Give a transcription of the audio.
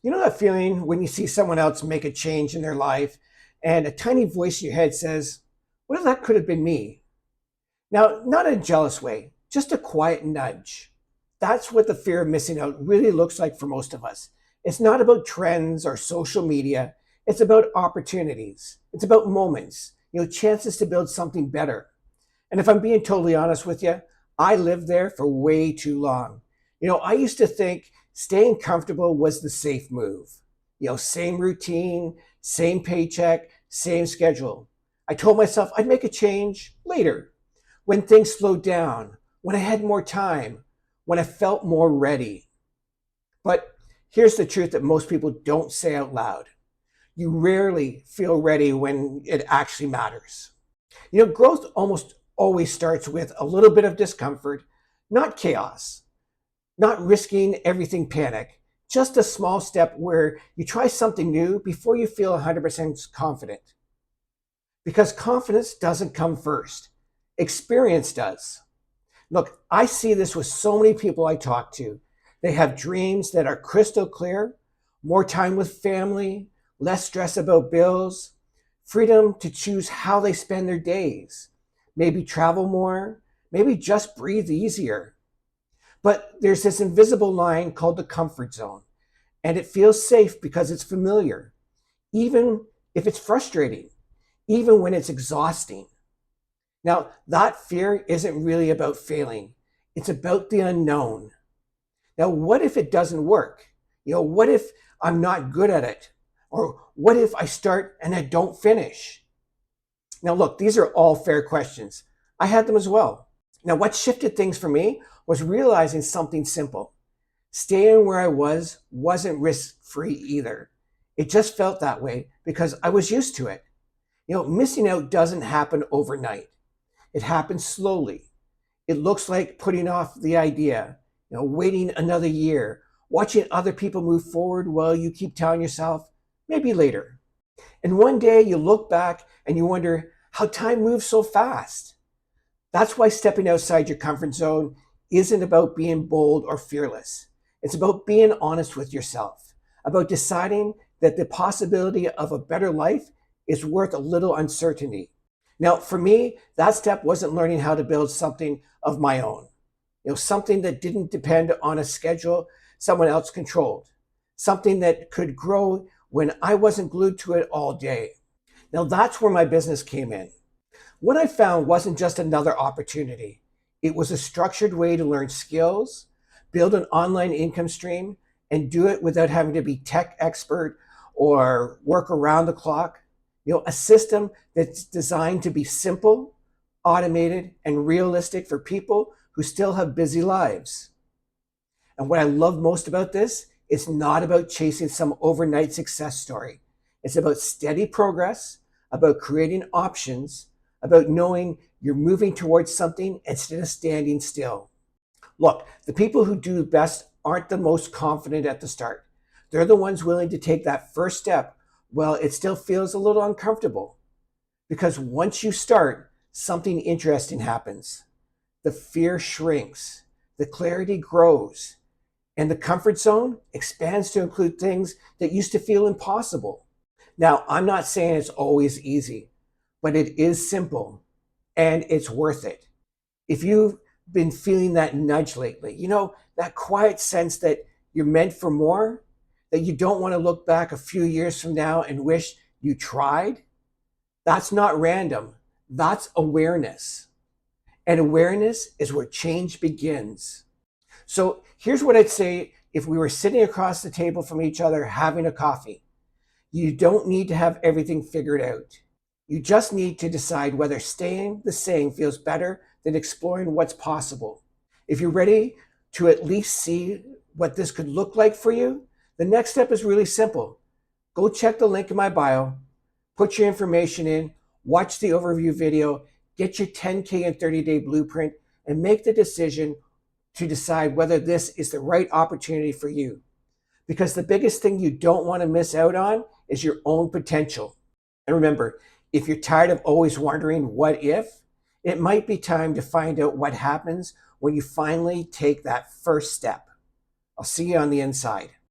You know that feeling when you see someone else make a change in their life and a tiny voice in your head says, what if that could have been me? Now, not in a jealous way, just a quiet nudge. That's what the fear of missing out really looks like for most of us. It's not about trends or social media. It's about opportunities. It's about moments, chances to build something better. And if I'm being totally honest with you, I lived there for way too long. I used to think staying comfortable was the safe move. Same routine, same paycheck, same schedule. I told myself I'd make a change later, when things slowed down, when I had more time, when I felt more ready. But here's the truth that most people don't say out loud. You rarely feel ready when it actually matters. Growth almost always starts with a little bit of discomfort, not chaos, not risking everything panic, just a small step where you try something new before you feel 100% confident. Because confidence doesn't come first, experience does. Look, I see this with so many people I talk to. They have dreams that are crystal clear, more time with family, less stress about bills, freedom to choose how they spend their days, maybe travel more, maybe just breathe easier. But there's this invisible line called the comfort zone, and it feels safe because it's familiar, even if it's frustrating, even when it's exhausting. Now, that fear isn't really about failing. It's about the unknown. Now, what if it doesn't work? What if I'm not good at it? Or what if I start and I don't finish? Now, look, these are all fair questions. I had them as well. Now, what shifted things for me was realizing something simple. Staying where I wasn't risk-free either. It just felt that way because I was used to it. Missing out doesn't happen overnight. It happens slowly. It looks like putting off the idea, waiting another year, watching other people move forward while you keep telling yourself, maybe later. And one day you look back and you wonder how time moves so fast. That's why stepping outside your comfort zone isn't about being bold or fearless. It's about being honest with yourself, about deciding that the possibility of a better life is worth a little uncertainty. Now, for me, that step wasn't learning how to build something of my own, something that didn't depend on a schedule someone else controlled, something that could grow when I wasn't glued to it all day. Now, that's where my business came in. What I found wasn't just another opportunity. It was a structured way to learn skills, build an online income stream, and do it without having to be tech expert or work around the clock. A system that's designed to be simple, automated, and realistic for people who still have busy lives. And what I love most about this, it's not about chasing some overnight success story. It's about steady progress, about creating options, about knowing you're moving towards something instead of standing still. Look, the people who do best aren't the most confident at the start. They're the ones willing to take that first step while it still feels a little uncomfortable. Because once you start, something interesting happens. The fear shrinks, the clarity grows, and the comfort zone expands to include things that used to feel impossible. Now, I'm not saying it's always easy, but it is simple and it's worth it. If you've been feeling that nudge lately, that quiet sense that you're meant for more, that you don't want to look back a few years from now and wish you tried, that's not random. That's awareness. And awareness is where change begins. So here's what I'd say if we were sitting across the table from each other having a coffee. You don't need to have everything figured out. You just need to decide whether staying the same feels better than exploring what's possible. If you're ready to at least see what this could look like for you, the next step is really simple. Go check the link in my bio, put your information in, watch the overview video, get your 10K and 30-day blueprint, and make the decision to decide whether this is the right opportunity for you. Because the biggest thing you don't want to miss out on is your own potential. And remember, if you're tired of always wondering what if, it might be time to find out what happens when you finally take that first step. I'll see you on the inside.